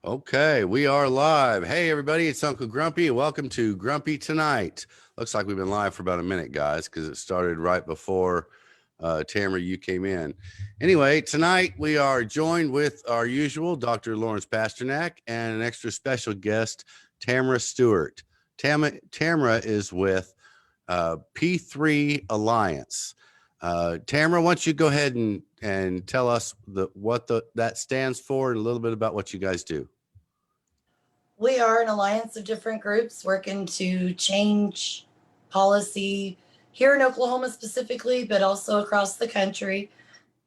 Okay, we are live. Hey, everybody, it's Uncle Grumpy. Welcome to Grumpy Tonight. Looks like we've been live for about a minute, guys, because it started right before Tamara, you came in. Anyway, tonight we are joined with our usual Dr. Lawrence Pasternack and an extra special guest, Tamera Stewart. Tamara is with P3 Alliance. Tamara, why don't you go ahead and tell us what that stands for and a little bit about what you guys do. We are an alliance of different groups working to change policy here in Oklahoma specifically, but also across the country.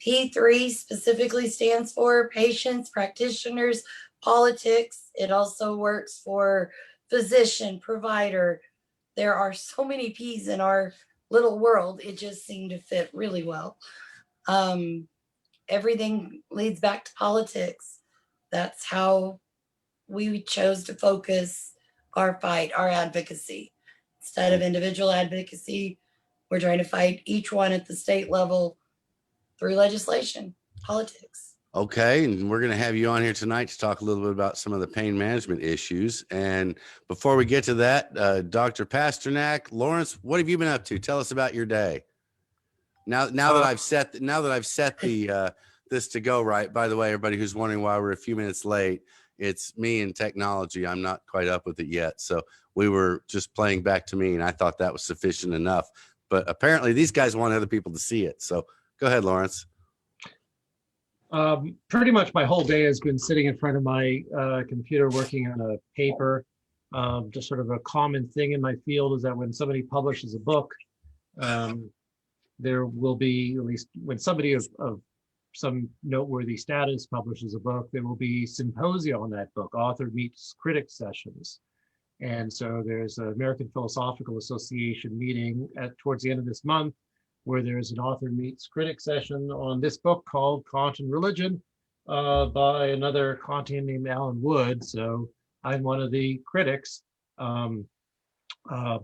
P3 specifically stands for patients, practitioners, politics. It also works for physician, provider. There are so many P's in our little world. It just seemed to fit really well. Everything leads back to politics. That's how we chose to focus our fight, our advocacy. Instead of individual advocacy, we're trying to fight each one at the state level through legislation, politics. Okay, and we're going to have you on here tonight to talk a little bit about some of the pain management issues. And before we get to that, Dr. Pasternack, Lawrence, what have you been up to? Tell us about your day. Now that I've set the this to go right. By the way, everybody who's wondering why we're a few minutes late, it's me and technology. I'm not quite up with it yet, so we were just playing back to me, and I thought that was sufficient enough. But apparently, these guys want other people to see it. So go ahead, Lawrence. Pretty much my whole day has been sitting in front of my computer working on a paper. Just sort of a common thing in my field is that when somebody publishes a book, there will be, at least when somebody of some noteworthy status publishes a book, there will be symposia on that book, author meets critic sessions. And so there's an American Philosophical Association meeting towards the end of this month, where there's an author meets critic session on this book called Kant and Religion by another Kantian named Alan Wood. So I'm one of the critics.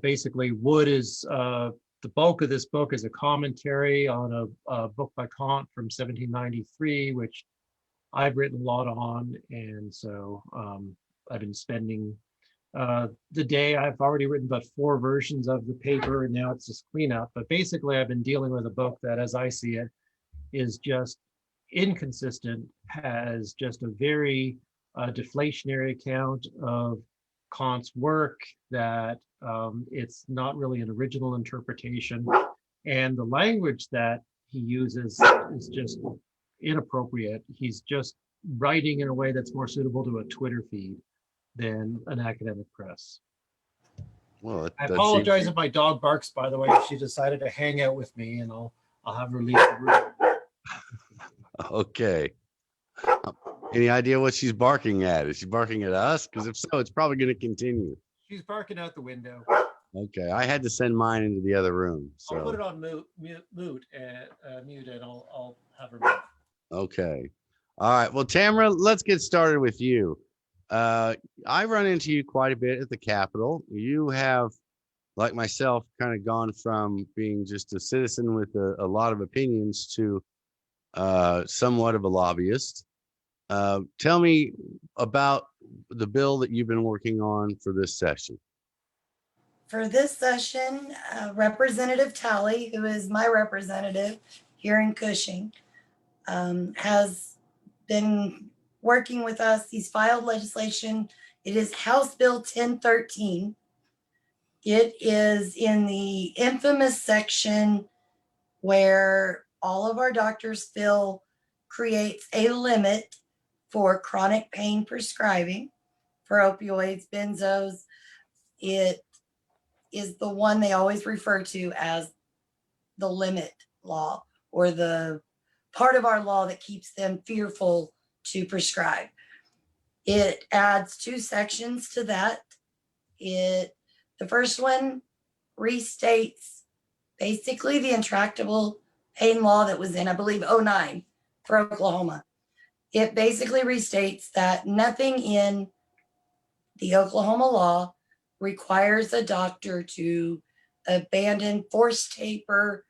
Basically, Wood is, the bulk of this book is a commentary on a book by Kant from 1793, which I've written a lot on. And so I've been spending the day. I've already written about 4 versions of the paper, and now it's just cleanup. But basically, I've been dealing with a book that, as I see it, is just inconsistent, has just a very deflationary account of Kant's work, that it's not really an original interpretation. And the language that he uses is just inappropriate. He's just writing in a way that's more suitable to a Twitter feed than an academic press. Well, I apologize if my dog barks, by the way. She decided to hang out with me, and I'll have her leave the room. Okay. Any idea what she's barking at? Is she barking at us? Because if so, it's probably going to continue. She's barking out the window. Okay, I had to send mine into the other room. So I'll put it on mute, and I'll have her mute. Okay. All right. Well, Tamara, let's get started with you. I run into you quite a bit at the Capitol. You have, like myself, kind of gone from being just a citizen with a lot of opinions to somewhat of a lobbyist. Tell me about the bill that you've been working on for this session. For this session, Representative Talley, who is my representative here in Cushing, has been working with us. He's filed legislation. It is House Bill 1013. It is in the infamous section where all of our doctors feel creates a limit for chronic pain prescribing for opioids, benzos. It is the one they always refer to as the limit law, or the part of our law that keeps them fearful to prescribe. It adds 2 sections to that. The first one restates basically the intractable pain law that was in, I believe, 2009 for Oklahoma. It basically restates that nothing in the Oklahoma law requires a doctor to abandon, force taper,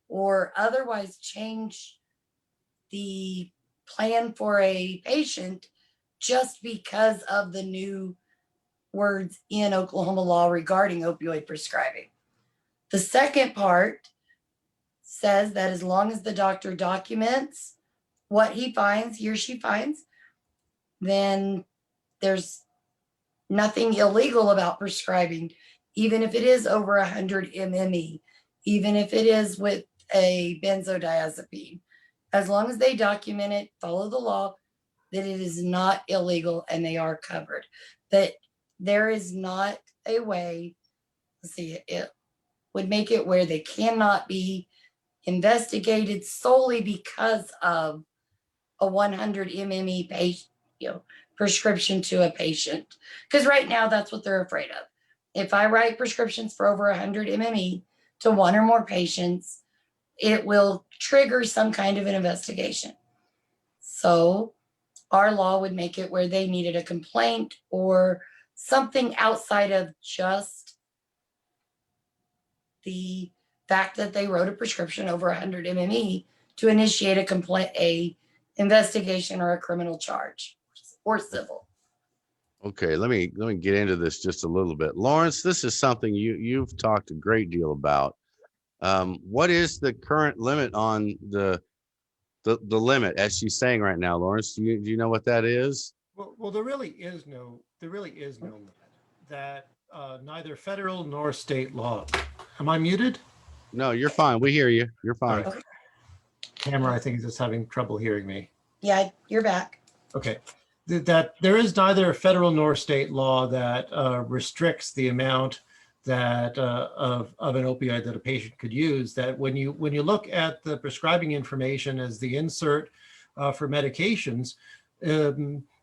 or otherwise change the plan for a patient just because of the new words in Oklahoma law regarding opioid prescribing. The second part says that as long as the doctor documents what he finds, he or she finds, then there's nothing illegal about prescribing, even if it is over 100 MME, even if it is with a benzodiazepine. As long as they document it, follow the law, that it is not illegal and they are covered. That there is not a way, let's see, it would make it where they cannot be investigated solely because of a 100 MME patient, prescription to a patient. Because right now that's what they're afraid of. If I write prescriptions for over 100 MME to one or more patients, it will trigger some kind of an investigation. So our law would make it where they needed a complaint or something outside of just the fact that they wrote a prescription over 100 MME to initiate a complaint, a investigation or a criminal charge or civil. Okay, let me get into this just a little bit. Lawrence, this is something you've talked a great deal about. What is the current limit on the limit, as she's saying right now, Lawrence? Do you know what that is? Well, there really is no limit. That neither federal nor state law. Am I muted? No, you're fine. We hear you. You're fine. Okay. Tamara, I think, is just having trouble hearing me. Yeah, you're back. Okay. That there is neither federal nor state law that restricts the amount that of an opioid that a patient could use. That when you look at the prescribing information as the insert for medications,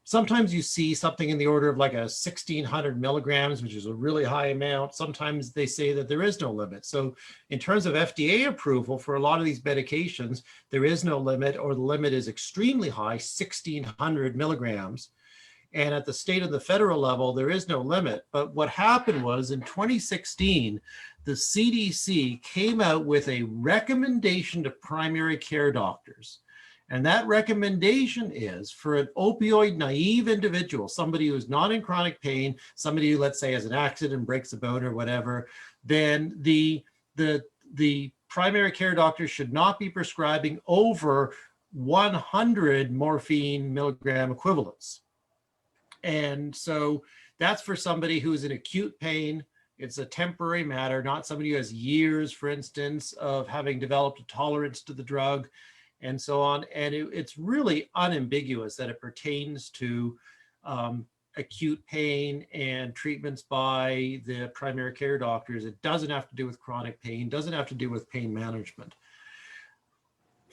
sometimes you see something in the order of like 1,600 milligrams, which is a really high amount. Sometimes they say that there is no limit. So in terms of FDA approval for a lot of these medications, there is no limit, or the limit is extremely high, 1,600 milligrams. And at the state and the federal level, there is no limit. But what happened was in 2016, the CDC came out with a recommendation to primary care doctors. And that recommendation is for an opioid naive individual, somebody who's not in chronic pain, somebody who, let's say, has an accident, breaks a bone or whatever, then the primary care doctor should not be prescribing over 100 morphine milligram equivalents. And so that's for somebody who's in acute pain. It's a temporary matter, not somebody who has years, for instance, of having developed a tolerance to the drug, and so on. And it's really unambiguous that it pertains to acute pain and treatments by the primary care doctors. It doesn't have to do with chronic pain, doesn't have to do with pain management.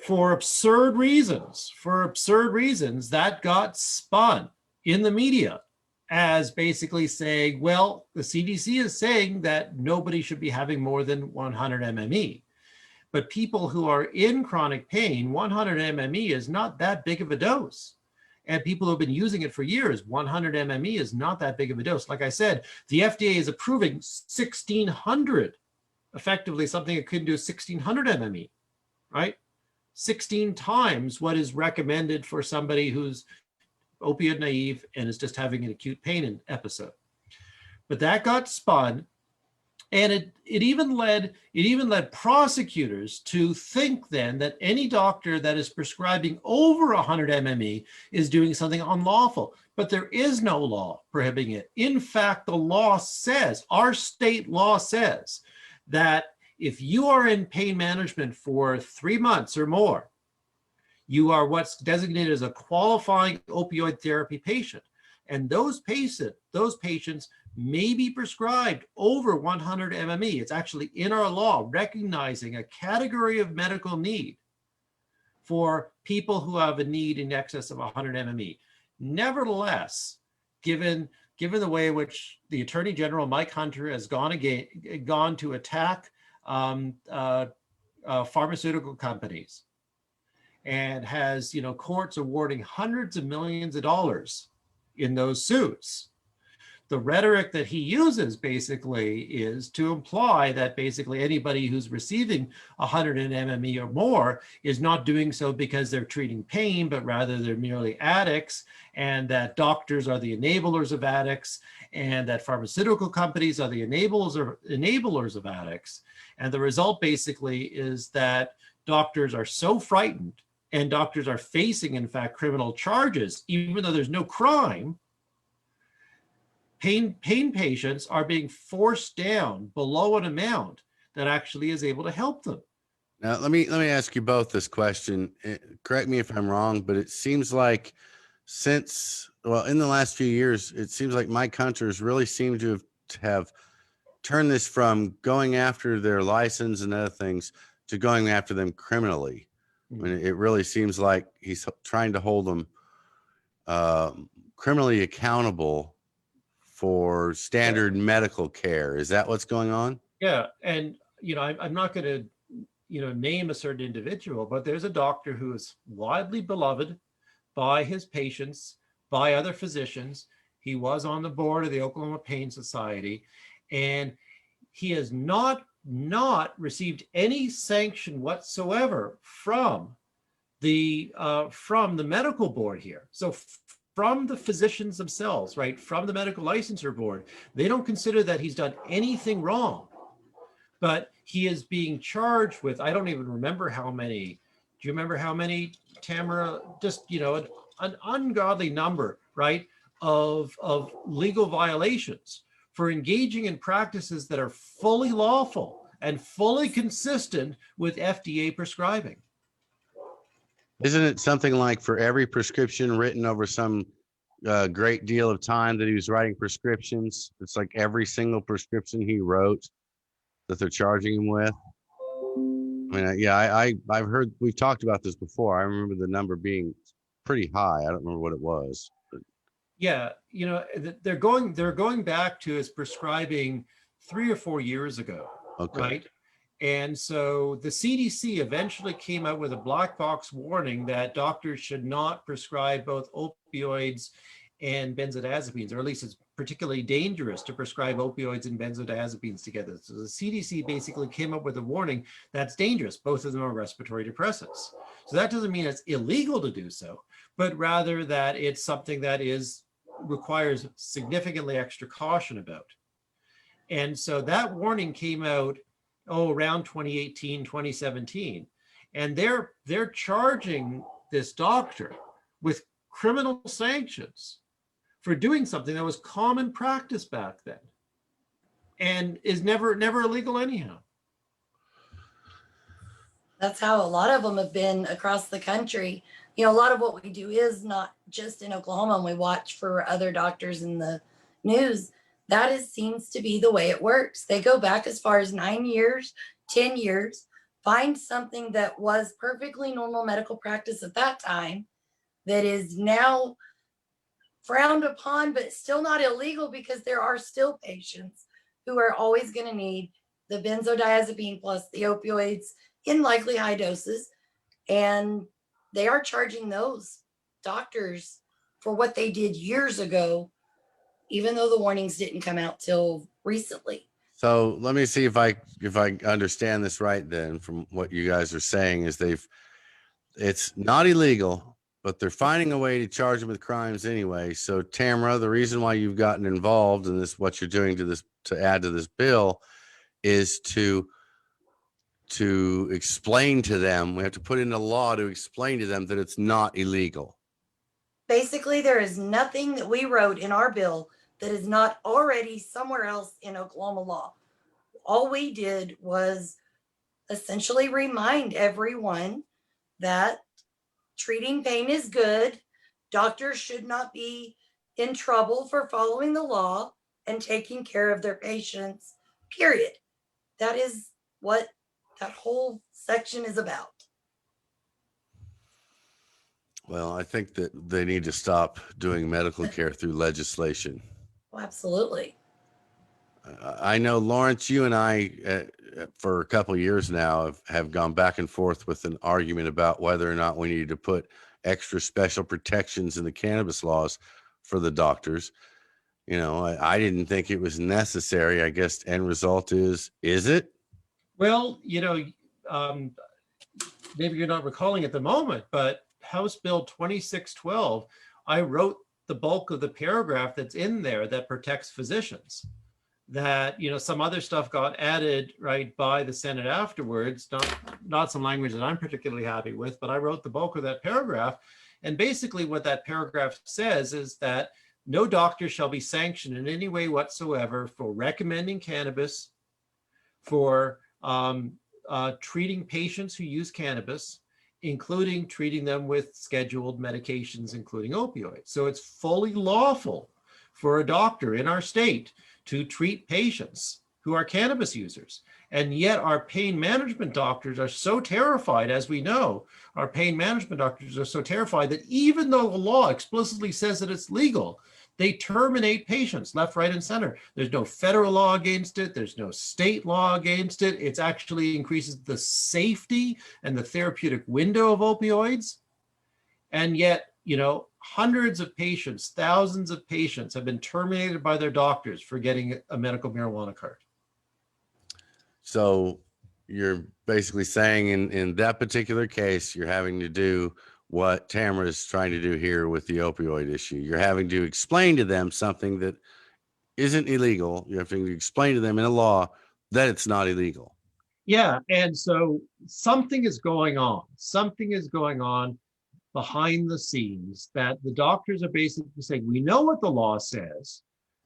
For absurd reasons, that got spun in the media as basically saying, well, the CDC is saying that nobody should be having more than 100 MME. But people who are in chronic pain, 100 MME is not that big of a dose. And people who have been using it for years, 100 MME is not that big of a dose. Like I said, the FDA is approving 1,600, effectively something that couldn't do 1,600 MME, right? 16 times what is recommended for somebody who's opioid naive and is just having an acute pain episode. But that got spun. And it even led prosecutors to think then that any doctor that is prescribing over 100 MME is doing something unlawful. But there is no law prohibiting it. In fact, the law says, our state law says, that if you are in pain management for 3 months or more, you are what's designated as a qualifying opioid therapy patient. And those patients may be prescribed over 100 MME. It's actually in our law recognizing a category of medical need for people who have a need in excess of 100 MME. Nevertheless, given the way in which the Attorney General, Mike Hunter, has gone to attack pharmaceutical companies and has, courts awarding hundreds of millions of dollars in those suits, the rhetoric that he uses basically is to imply that basically anybody who's receiving 100 MME or more is not doing so because they're treating pain, but rather they're merely addicts, and that doctors are the enablers of addicts, and that pharmaceutical companies are the enablers of addicts. And the result basically is that doctors are so frightened, and doctors are facing, in fact, criminal charges, even though there's no crime. Pain patients are being forced down below an amount that actually is able to help them. Now, let me ask you both this question. Correct me if I'm wrong, but it seems like in the last few years, it seems like my countries really seem to have turned this from going after their license and other things to going after them criminally. I mean, it really seems like he's trying to hold them criminally accountable for standard medical care. Is that what's going on? Yeah, and I'm not going to name a certain individual, but there's a doctor who is widely beloved by his patients, by other physicians. He was on the board of the Oklahoma Pain Society, and he has not received any sanction whatsoever from the medical board here. So from the physicians themselves, right, from the medical licensure board, they don't consider that he's done anything wrong. But he is being charged with, I don't even remember how many. Do you remember how many, Tamera? Just, an ungodly number, right, of legal violations for engaging in practices that are fully lawful and fully consistent with FDA prescribing. Isn't it something like for every prescription written over some great deal of time that he was writing prescriptions, it's like every single prescription he wrote that they're charging him with? I mean, yeah, I've heard, we've talked about this before. I remember the number being pretty high. I don't remember what it was. But yeah, they're going back to his prescribing 3 or 4 years ago, okay. Right? And so the CDC eventually came out with a black box warning that doctors should not prescribe both opioids and benzodiazepines, or at least it's particularly dangerous to prescribe opioids and benzodiazepines together. So the CDC basically came up with a warning that's dangerous. Both of them are respiratory depressants. So that doesn't mean it's illegal to do so, but rather that it's something that requires significantly extra caution about. And so that warning came out around 2018, 2017. And they're charging this doctor with criminal sanctions for doing something that was common practice back then and is never illegal anyhow. That's how a lot of them have been across the country. A lot of what we do is not just in Oklahoma, and we watch for other doctors in the news. That seems to be the way it works. They go back as far as 9 years, 10 years, find something that was perfectly normal medical practice at that time that is now frowned upon, but still not illegal, because there are still patients who are always going to need the benzodiazepine plus the opioids in likely high doses. And they are charging those doctors for what they did years ago, even though the warnings didn't come out till recently. So let me see if I understand this right then from what you guys are saying is it's not illegal, but they're finding a way to charge them with crimes anyway. So Tamera, the reason why you've gotten involved in this, what you're doing to add to this bill, is to explain to them, we have to put in a law to explain to them that it's not illegal. Basically, there is nothing that we wrote in our bill that is not already somewhere else in Oklahoma law. All we did was essentially remind everyone that treating pain is good. Doctors should not be in trouble for following the law and taking care of their patients, period. That is what that whole section is about. Well, I think that they need to stop doing medical care through legislation. Oh, absolutely. I know, Lawrence, you and I, for a couple of years now, have gone back and forth with an argument about whether or not we need to put extra special protections in the cannabis laws for the doctors. You know, I didn't think it was necessary. I guess end result is it? Well, um, maybe you're not recalling at the moment, but House Bill 2612, I wrote the bulk of the paragraph that's in there that protects physicians. That, some other stuff got added right by the Senate afterwards, not some language that I'm particularly happy with, but I wrote the bulk of that paragraph. And basically what that paragraph says is that no doctor shall be sanctioned in any way whatsoever for recommending cannabis, for treating patients who use cannabis, including treating them with scheduled medications, including opioids. So it's fully lawful for a doctor in our state to treat patients who are cannabis users. And yet our pain management doctors are so terrified, as we know, our pain management doctors are so terrified that even though the law explicitly says that it's legal, they terminate patients left, right, and center. There's no federal law against it. There's no state law against it. It's actually increases the safety and the therapeutic window of opioids. And yet, hundreds of patients, thousands of patients have been terminated by their doctors for getting a medical marijuana card. So you're basically saying in that particular case, you're having to do what Tamara is trying to do here with the opioid issue. You're having to explain to them something that isn't illegal. You have to explain to them in a law that it's not illegal. Yeah, and so something is going on. Something is going on behind the scenes that the doctors are basically saying, we know what the law says,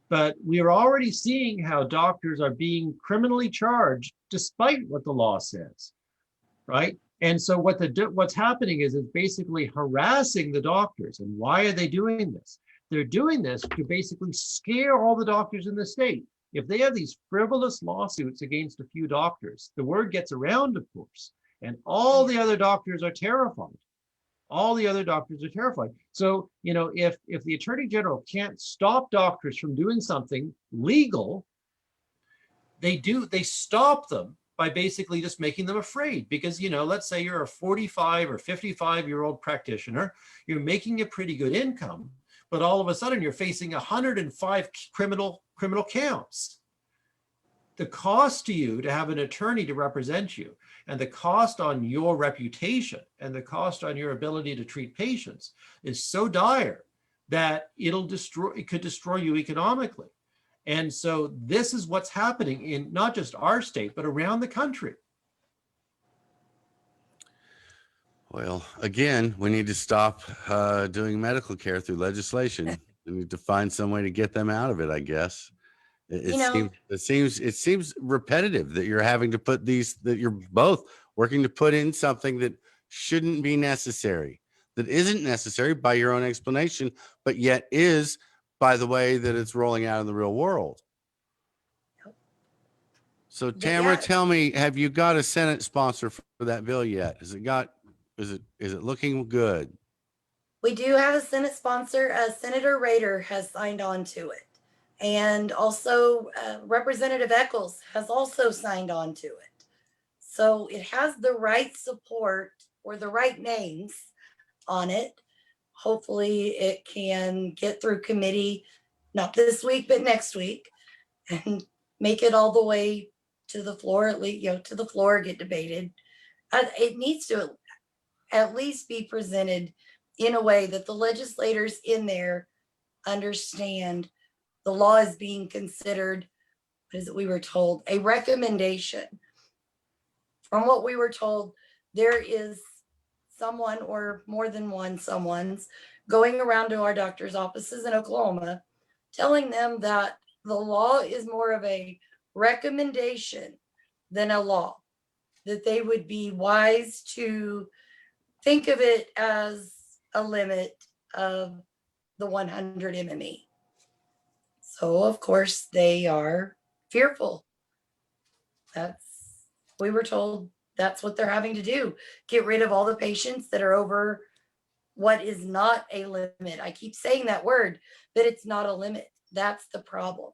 but we are already seeing how doctors are being criminally charged despite what the law says, right? And so what's happening is it's basically harassing the doctors. And why are they doing this? They're doing this to basically scare all the doctors in the state. If they have these frivolous lawsuits against a few doctors, the word gets around, of course, and all the other doctors are terrified. All the other doctors are terrified. So, if the attorney general can't stop doctors from doing something legal, they stop them by basically just making them afraid. Because, let's say you're a 45 or 55-year-old practitioner, you're making a pretty good income, but all of a sudden you're facing 105 criminal counts. The cost to you to have an attorney to represent you, and the cost on your reputation, and the cost on your ability to treat patients is so dire that it could destroy you economically. And so this is what's happening in not just our state, but around the country. Well, again, we need to stop doing medical care through legislation. We need to find some way to get them out of it, I guess. It seems repetitive that you're having to put that you're both working to put in something that shouldn't be necessary, that isn't necessary by your own explanation, but yet is by the way that it's rolling out in the real world. So Tamara, tell me, have you got a Senate sponsor for that bill yet? Is it looking good? We do have a Senate sponsor. Senator Rader has signed on to it. And also Representative Eccles has also signed on to it. So it has the right support or the right names on it. Hopefully it can get through committee, not this week, but next week, and make it all the way to the floor, at least, to the floor, get debated. It needs to at least be presented in a way that the legislators in there understand the law is being considered, what is it we were told, a recommendation. From what we were told, there is someone or more than one someone's going around to our doctor's offices in Oklahoma telling them that the law is more of a recommendation than a law, that they would be wise to think of it as a limit of the 100 MME. So of course they are fearful. We were told that's what they're having to do. Get rid of all the patients that are over what is not a limit. I keep saying that word, but it's not a limit. That's the problem.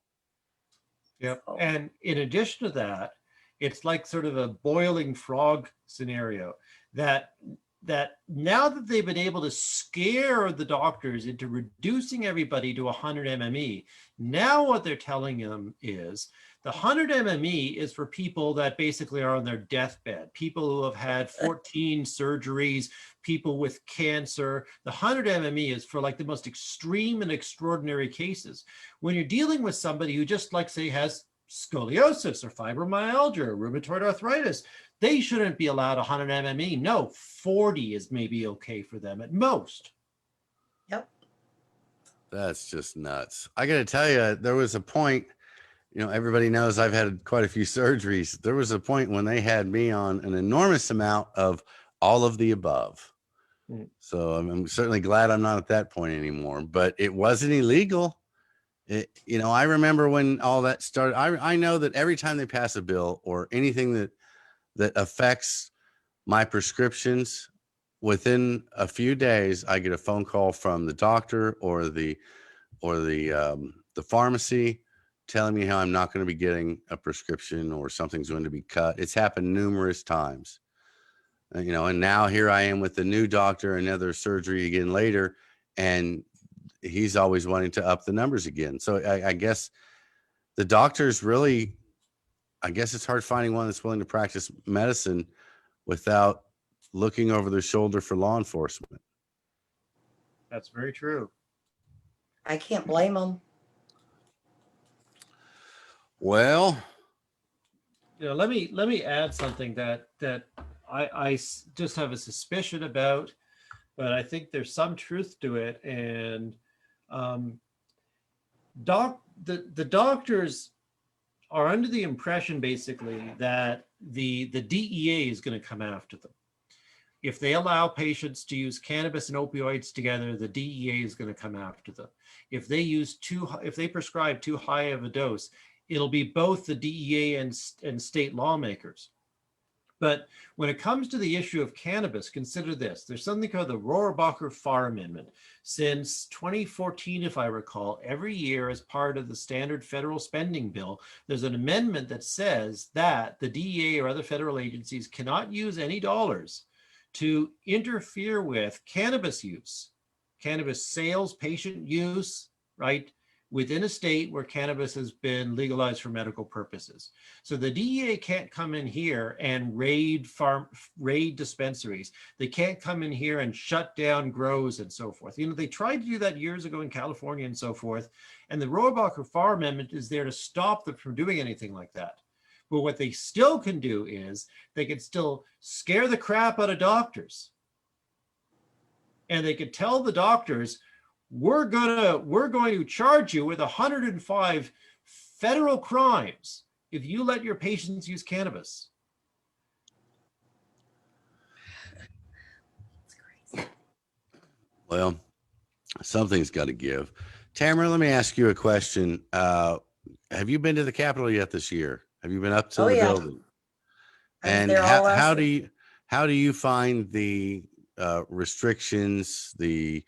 Yep. So. And in addition to that, it's like sort of a boiling frog scenario that that now that they've been able to scare the doctors into reducing everybody to 100 MME, now what they're telling them is the 100 MME is for people that basically are on their deathbed, people who have had 14 surgeries, people with cancer. The 100 MME is for like the most extreme and extraordinary cases. When you're dealing with somebody who just like say has scoliosis or fibromyalgia or rheumatoid arthritis, they shouldn't be allowed 100 MME. No, 40 is maybe okay for them at most. Yep. That's just nuts. I got to tell you, there was a point, everybody knows I've had quite a few surgeries. There was a point when they had me on an enormous amount of all of the above. So I'm certainly glad I'm not at that point anymore, but it wasn't illegal. I remember when all that started. I know that every time they pass a bill or anything that affects my prescriptions, within a few days, I get a phone call from the doctor or the pharmacy telling me how I'm not going to be getting a prescription or something's going to be cut. It's happened numerous times, and now here I am with the new doctor, another surgery again later, and he's always wanting to up the numbers again. So I guess the doctors really, I guess it's hard finding one that's willing to practice medicine without looking over their shoulder for law enforcement. That's very true. I can't blame them. Well, let me add something that I just have a suspicion about, but I think there's some truth to it. And the doctors are under the impression basically that the DEA is going to come after them. If they allow patients to use cannabis and opioids together, the DEA is going to come after them. If they prescribe too high of a dose, it'll be both the DEA and state lawmakers. But when it comes to the issue of cannabis, consider this. There's something called the Rohrabacher-Farr Amendment. Since 2014, if I recall, every year as part of the standard federal spending bill, there's an amendment that says that the DEA or other federal agencies cannot use any dollars to interfere with cannabis use, cannabis sales, patient use, right, within a state where cannabis has been legalized for medical purposes. So the DEA can't come in here and raid dispensaries. They can't come in here and shut down grows and so forth. They tried to do that years ago in California and so forth. And the Rohrabacher-Farr Amendment is there to stop them from doing anything like that. But what they still can do is they can still scare the crap out of doctors. And they could tell the doctors, we're going to charge you with 105 federal crimes if you let your patients use cannabis. Well, something's got to give. Tamara, let me ask you a question. Have you been to the Capitol yet this year? Have you been up to the building? And how do you find the restrictions, the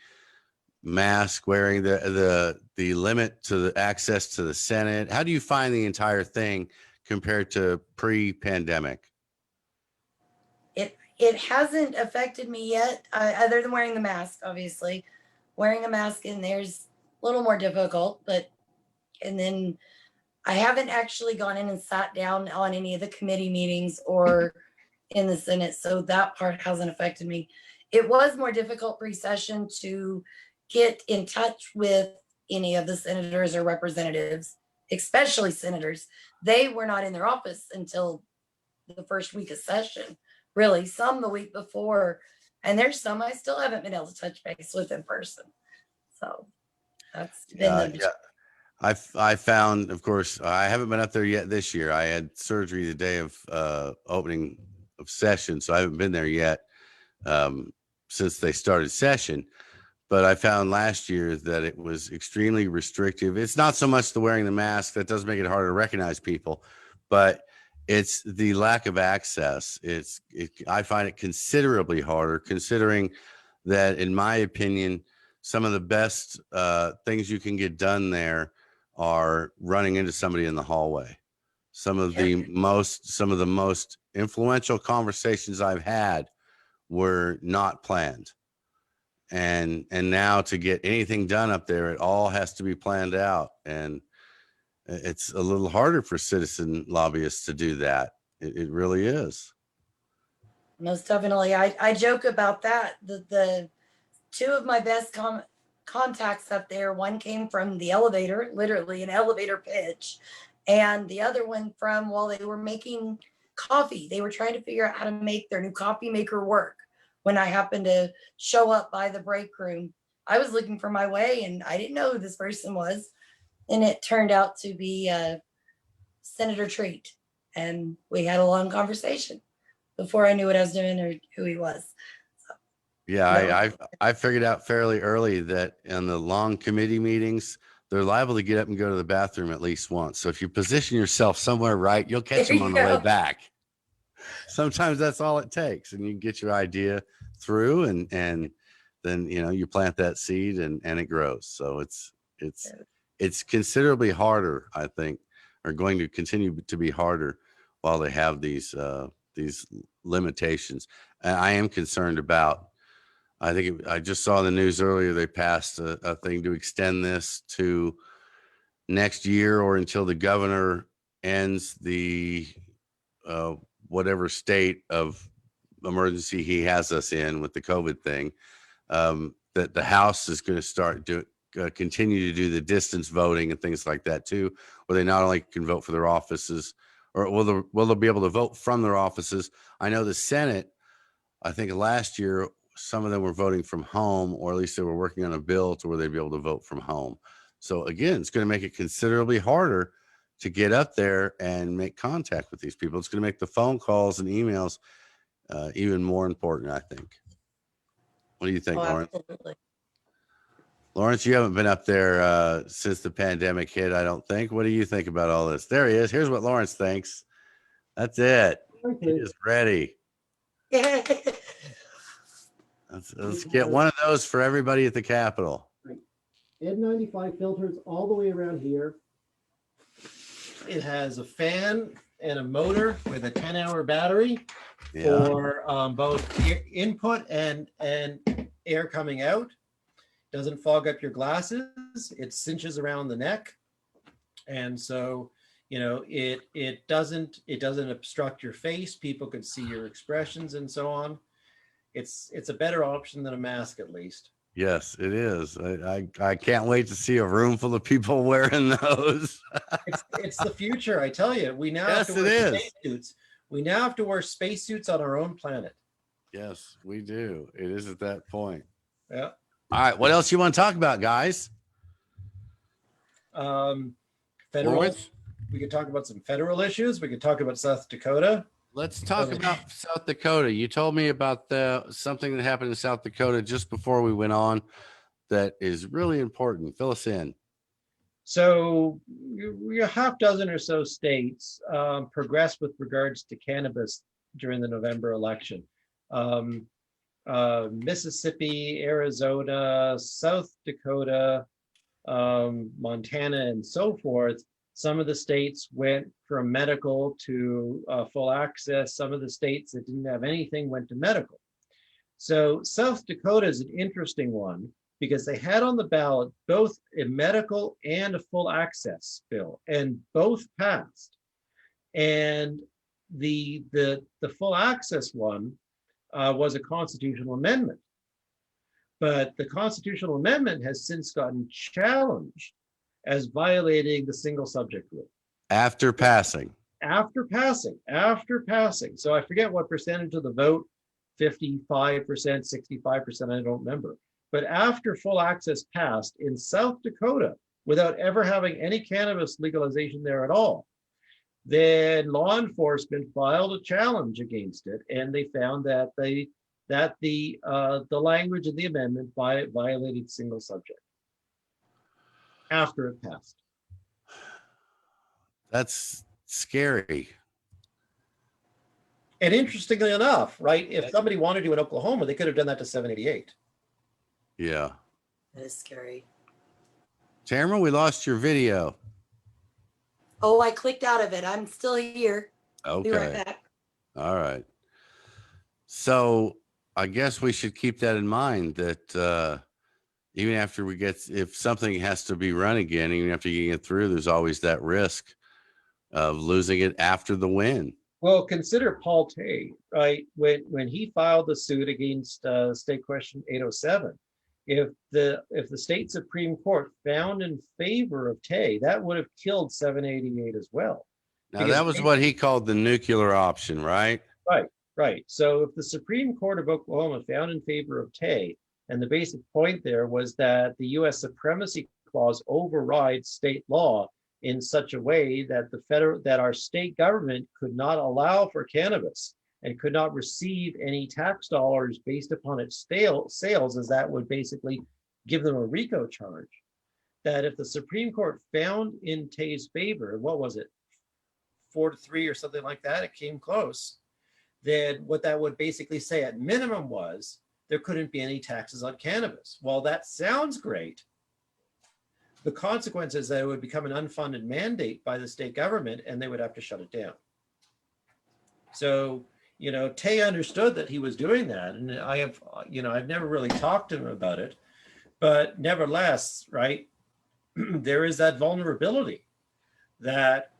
mask wearing, the limit to the access to the Senate? How do you find the entire thing compared to pre-pandemic? It hasn't affected me yet, other than wearing the mask. Obviously, wearing a mask in there's a little more difficult, and then I haven't actually gone in and sat down on any of the committee meetings or in the Senate, so that part hasn't affected me. It was more difficult pre-session to get in touch with any of the senators or representatives, especially senators. They were not in their office until the first week of session, really, some the week before. And there's some I still haven't been able to touch base with in person. So that's been I found, of course, I haven't been up there yet this year. I had surgery the day of opening of session, so I haven't been there yet since they started session. But I found last year that it was extremely restrictive. It's not so much the wearing the mask that does make it harder to recognize people, but it's the lack of access. I find it considerably harder, considering that, in my opinion, some of the best things you can get done there are running into somebody in the hallway. Some of the most influential conversations I've had were not planned. And now to get anything done up there, it all has to be planned out. And it's a little harder for citizen lobbyists to do that. It really is. Most definitely. I joke about that. The two of my best contacts up there, one came from the elevator, literally an elevator pitch, and the other one from while they were making coffee. They were trying to figure out how to make their new coffee maker work. When I happened to show up by the break room, I was looking for my way and I didn't know who this person was. And it turned out to be Senator Treat. And we had a long conversation before I knew what I was doing or who he was. Yeah, I figured out fairly early that in the long committee meetings, they're liable to get up and go to the bathroom at least once. So if you position yourself somewhere right, you'll catch them on the way back. Sometimes that's all it takes, and you get your idea through, and then you plant that seed and it grows. So it's considerably harder, I think, or going to continue to be harder while they have these limitations. And I am concerned about. I just saw in the news earlier they passed a thing to extend this to next year or until the governor ends the whatever state of emergency he has us in with the COVID thing. That the House is going to start continue to do the distance voting and things like that too, where they not only can vote for their offices, or will they be able to vote from their offices? I know the Senate, I think last year, some of them were voting from home, or at least they were working on a bill to where they'd be able to vote from home. So again, it's going to make it considerably harder to get up there and make contact with these people. It's going to make the phone calls and emails even more important, I think. What do you think, Lawrence? Absolutely. Lawrence, you haven't been up there since the pandemic hit, I don't think. What do you think about all this? There he is. Here's what Lawrence thinks. That's it. He is ready. Let's get one of those for everybody at the Capitol. N95 filters all the way around here. It has a fan and a motor with a 10-hour battery for both input and air coming out. Doesn't fog up your glasses. It cinches around the neck, and so it doesn't obstruct your face. People can see your expressions and so on. It's a better option than a mask, at least. Yes, it is. I can't wait to see a room full of people wearing those. It's the future, I tell you. We now have to wear spacesuits. We now have to wear spacesuits on our own planet. Yes, we do. It is at that point. Yeah. All right. What else you want to talk about, guys? Federal. Lawrence? We could talk about some federal issues. We could talk about South Dakota. Let's talk about South Dakota. You told me about something that happened in South Dakota just before we went on that is really important. Fill us in. So a half dozen or so states progressed with regards to cannabis during the November election. Mississippi, Arizona, South Dakota, Montana, and so forth. Some of the states went from medical to full access. Some of the states that didn't have anything went to medical. So South Dakota is an interesting one because they had on the ballot both a medical and a full access bill, and both passed. And the full access one was a constitutional amendment. But the constitutional amendment has since gotten challenged as violating the single subject rule. After passing. After passing. So I forget what percentage of the vote, 55%, 65%, I don't remember. But after full access passed in South Dakota, without ever having any cannabis legalization there at all, then law enforcement filed a challenge against it, and they found that the language of the amendment violated single subject after it passed. That's scary. And interestingly enough, right, if somebody wanted to in Oklahoma, they could have done that to 788. Yeah. That is scary. Tamara, we lost your video. Oh, I clicked out of it. I'm still here. Okay. Be right back. All right. So I guess we should keep that in mind that even after we get, if something has to be run again, even after you get through, there's always that risk of losing it after the win. Well, consider Paul Tay, right? When he filed the suit against State Question 807, if the state Supreme Court found in favor of Tay, that would have killed 788 as well. Now, Because that was what he called the nuclear option, right? Right. So if the Supreme Court of Oklahoma found in favor of Tay, and the basic point there was that the U.S. Supremacy Clause overrides state law in such a way that that our state government could not allow for cannabis and could not receive any tax dollars based upon its sales, as that would basically give them a RICO charge. That if the Supreme Court found in Tay's favor, what was it, 4-3 or something like that, it came close, then what that would basically say at minimum was there couldn't be any taxes on cannabis. While that sounds great, the consequence is that it would become an unfunded mandate by the state government and they would have to shut it down. So, Tay understood that he was doing that. And I've never really talked to him about it, but nevertheless, right, there is that vulnerability that,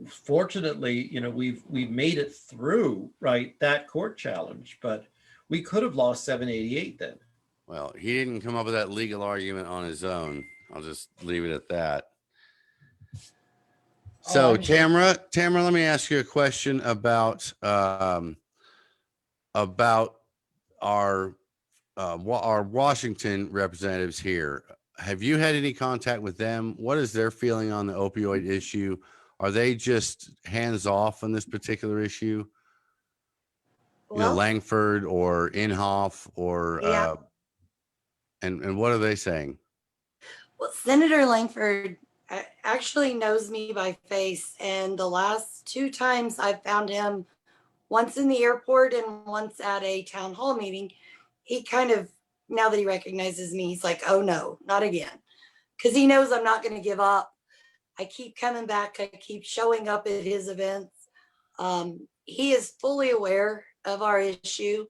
fortunately, we've made it through, right, that court challenge, but we could have lost 788 then. Well, he didn't come up with that legal argument on his own. I'll just leave it at that. So, Tamera, let me ask you a question about our Washington representatives here. Have you had any contact with them? What is their feeling on the opioid issue? Are they just hands off on this particular issue? Well, Langford or Inhofe or yeah. And what are they saying? Well, Senator Langford actually knows me by face, and the last 2 times I've found him, once in the airport and once at a town hall meeting, he kind of, now that he recognizes me, he's like, oh no, not again. Because he knows I'm not going to give up. I keep coming back. I keep showing up at his events. He is fully aware of our issue.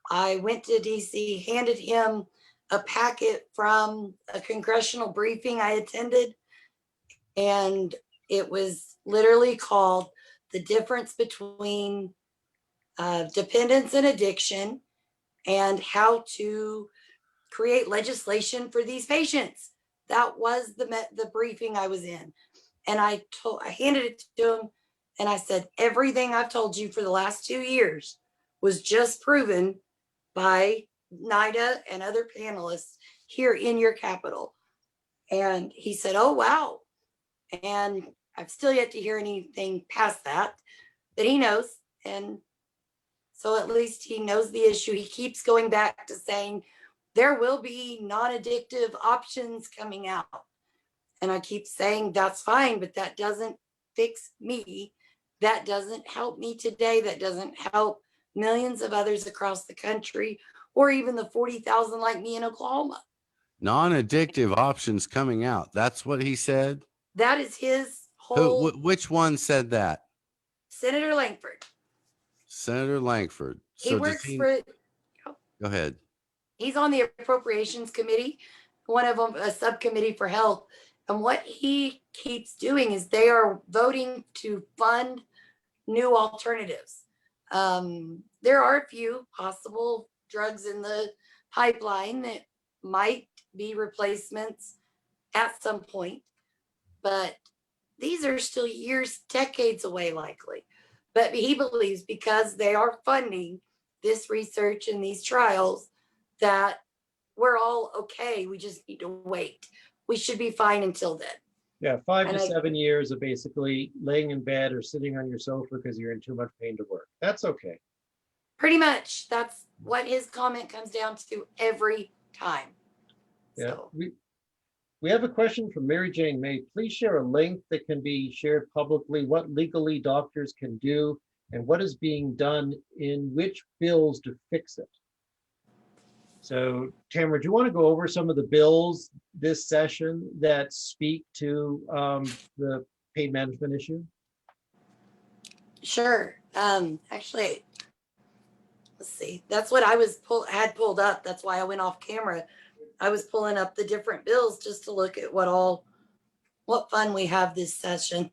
I went to DC, handed him a packet from a congressional briefing I attended, and it was literally called The Difference Between Dependence and Addiction and How to Create Legislation for These Patients. That was the briefing I was in. And I handed it to him and I said, everything I've told you for the last 2 years was just proven by NIDA and other panelists here in your capital. And he said, oh, wow. And I've still yet to hear anything past that, but he knows. And so at least he knows the issue. He keeps going back to saying there will be non-addictive options coming out. And I keep saying that's fine, but that doesn't fix me. That doesn't help me today. That doesn't help millions of others across the country, or even the 40,000 like me in Oklahoma. Non-addictive options coming out. That's what he said. That is his whole. Which one said that? Senator Langford. Senator Langford. He works for. Go ahead. He's on the Appropriations Committee, one of them, a subcommittee for health. And what he keeps doing is they are voting to fund new alternatives. There are a few possible drugs in the pipeline that might be replacements at some point, but these are still years, decades away likely. But he believes because they are funding this research and these trials that we're all okay. We just need to wait. We should be fine until then. Yeah, 5 to 7 years of basically laying in bed or sitting on your sofa because you're in too much pain to work. That's okay. Pretty much. That's what his comment comes down to every time. Yeah, So. We have a question from Mary Jane May. Please share a link that can be shared publicly, what legally doctors can do, and what is being done in which bills to fix it. So, Tamera, do you want to go over some of the bills this session that speak to the pain management issue? Sure. Actually, let's see, that's what I had pulled up. That's why I went off camera. I was pulling up the different bills just to look at what fun we have this session.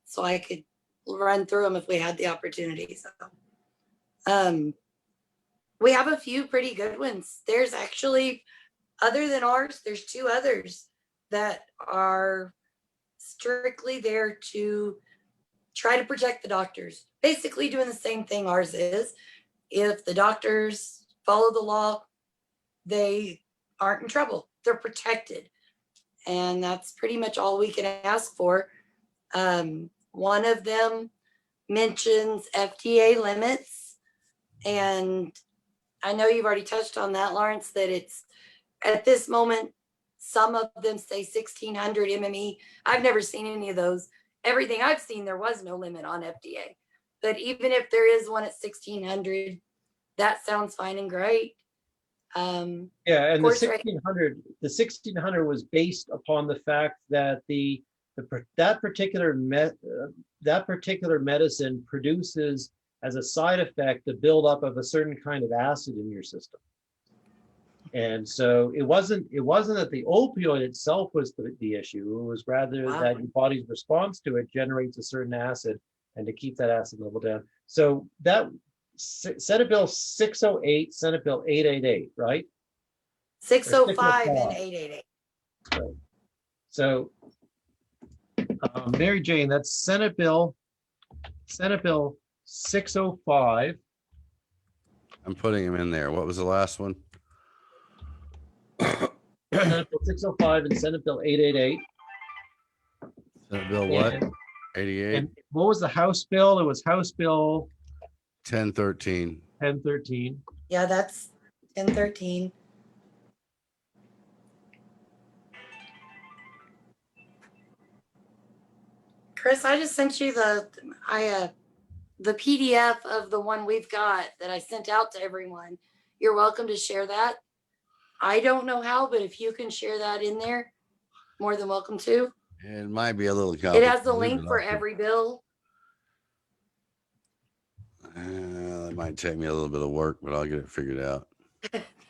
So I could run through them if we had the opportunity. So, we have a few pretty good ones. There's actually, other than ours, there's two others that are strictly there to try to protect the doctors. Basically doing the same thing ours is. If the doctors follow the law, they aren't in trouble. They're protected. And that's pretty much all we can ask for. One of them mentions FDA limits. And I know you've already touched on that, Lawrence, that it's at this moment, some of them say 1600 MME. I've never seen any of those. Everything I've seen, there was no limit on FDA. But even if there is one at 1600, that sounds fine and great. Yeah, and Of the course, right. 1600 was based upon the fact that that particular medicine produces as a side effect the buildup of a certain kind of acid in your system. And so it wasn't that the opioid itself was the issue. It was rather Wow. that your body's response to it generates a certain acid, and to keep that acid level down. So that Senate Bill 608, Senate Bill 888, right? 605 and 888. Right. So Mary Jane, that's Senate Bill 605. I'm putting him in there. What was the last one? Senate Bill 605 and Senate Bill 888. Senate Bill what? And 88? and what was the House bill? It was House Bill 1013. 1013. Yeah, that's 1013. Chris, I just sent you the PDF of the one we've got that I sent out to everyone. You're welcome to share that. I don't know how, but if you can share that in there, more than welcome to. It might be a little It complicated. has the link but for I'll every bill. it might take me a little bit of work, but I'll get it figured out.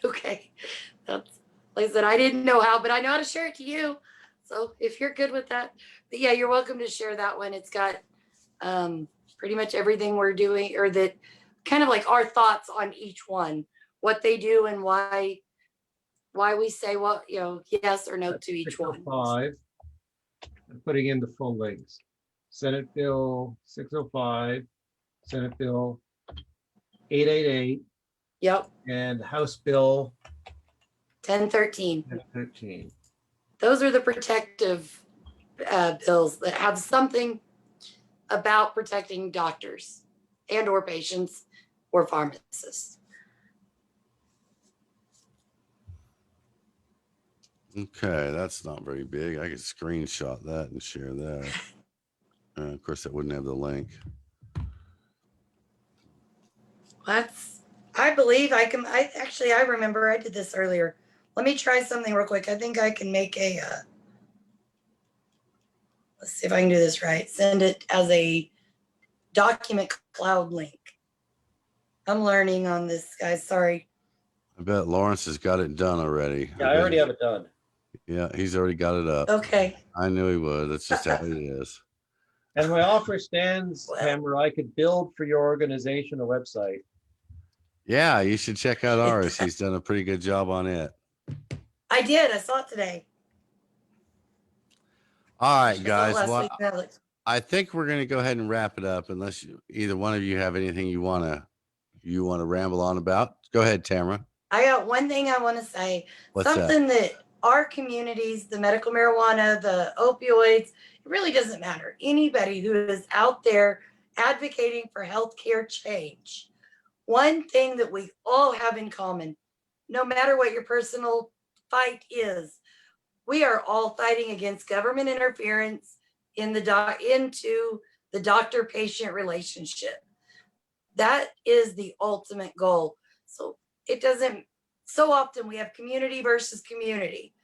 Okay. That's, like I said, I didn't know how, but I know how to share it to you. So if you're good with that, but yeah, you're welcome to share that one. It's got pretty much everything we're doing, or that kind of like our thoughts on each one, what they do and why we say what, yes or no to each one. 605. I'm putting in the full links. Senate Bill 605, Senate Bill 888, Yep. and House Bill 1013. 1013. Those are the protective bills that have something about protecting doctors and or patients or pharmacists. Okay, that's not very big. I could screenshot that and share that. Of course, I wouldn't have the link. I believe I can. I remember I did this earlier. Let me try something real quick. I think I can make a, let's see if I can do this right. Send it as a document cloud link. I'm learning on this, guys. Sorry. I bet Lawrence has got it done already. Yeah, I already have it done. Yeah, he's already got it up. Okay. I knew he would. That's just how he is. And my offer stands, Well. Tamara. I could build for your organization a website. Yeah, you should check out ours. He's done a pretty good job on it. I did. I saw it today. All right, I guys. saw it last Well, week, and I looked. I think we're going to go ahead and wrap it up, unless either one of you have anything you want to ramble on about. Go ahead, Tamara. I got one thing I want to say. What's Something that our communities, the medical marijuana, the opioids, it really doesn't matter. Anybody who is out there advocating for healthcare change, one thing that we all have in common, no matter what your personal fight is, we are all fighting against government interference into the doctor-patient relationship. That is the ultimate goal. So it doesn't, so often we have community versus community.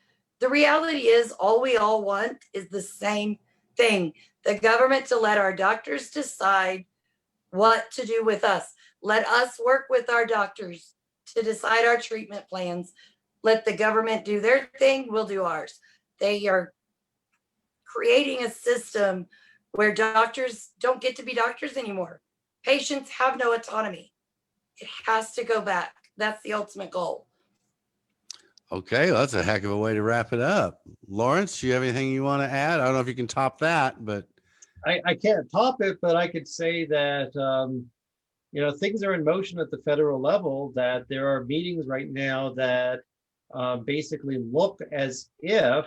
The reality is all we all want is the same thing, the government to let our doctors decide what to do with us. Let us work with our doctors to decide our treatment plans. Let the government do their thing, we'll do ours. They are creating a system where doctors don't get to be doctors anymore. Patients have no autonomy. It has to go back. That's the ultimate goal. Okay, well, that's a heck of a way to wrap it up. Lawrence, do you have anything you want to add? I don't know if you can top that, but I can't top it, but I could say that, things are in motion at the federal level, that there are meetings right now that basically look as if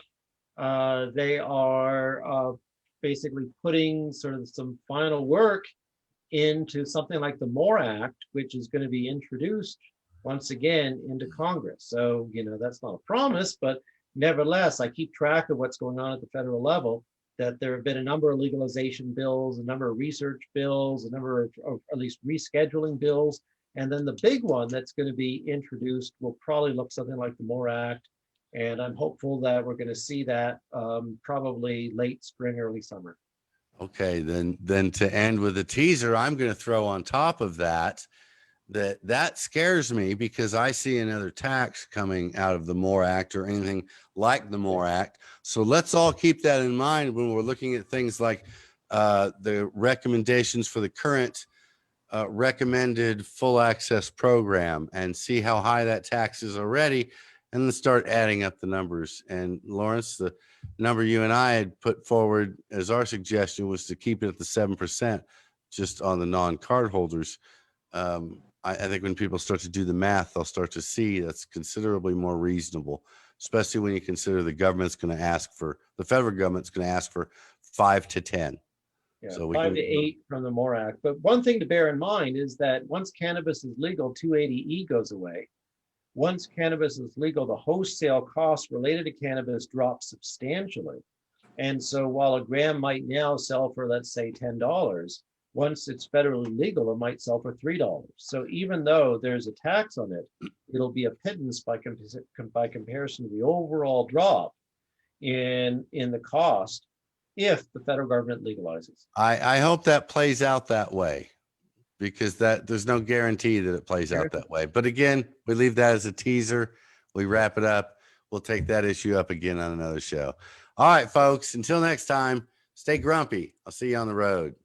they are basically putting sort of some final work into something like the MORE Act, which is going to be introduced once again into Congress. So, that's not a promise, but nevertheless, I keep track of what's going on at the federal level, that there have been a number of legalization bills, a number of research bills, a number of at least rescheduling bills. And then the big one that's going to be introduced will probably look something like the MORE Act. And I'm hopeful that we're going to see that probably late spring, early summer. okay, then to end with a teaser, I'm going to throw on top of that scares me, because I see another tax coming out of the MORE Act or anything like the MORE Act. So let's all keep that in mind when we're looking at things like the recommendations for the current recommended full access program, and see how high that tax is already, and then start adding up the numbers. And Lawrence, the number you and I had put forward as our suggestion was to keep it at the 7% just on the non-card holders. I think when people start to do the math, they'll start to see that's considerably more reasonable, especially when you consider the federal government's going to ask for 5 to 10. Yeah, So 5 to 8 from the MORE Act. But one thing to bear in mind is that once cannabis is legal, 280E goes away. Once cannabis is legal, the wholesale costs related to cannabis drop substantially. And so while a gram might now sell for, let's say, $10, once it's federally legal, it might sell for $3. So even though there's a tax on it, it'll be a pittance by comparison to the overall drop in the cost if the federal government legalizes. I hope that plays out that way, because there's no guarantee that it plays out that way. But again, we leave that as a teaser. We wrap it up. We'll take that issue up again on another show. All right, folks, until next time, stay grumpy. I'll see you on the road.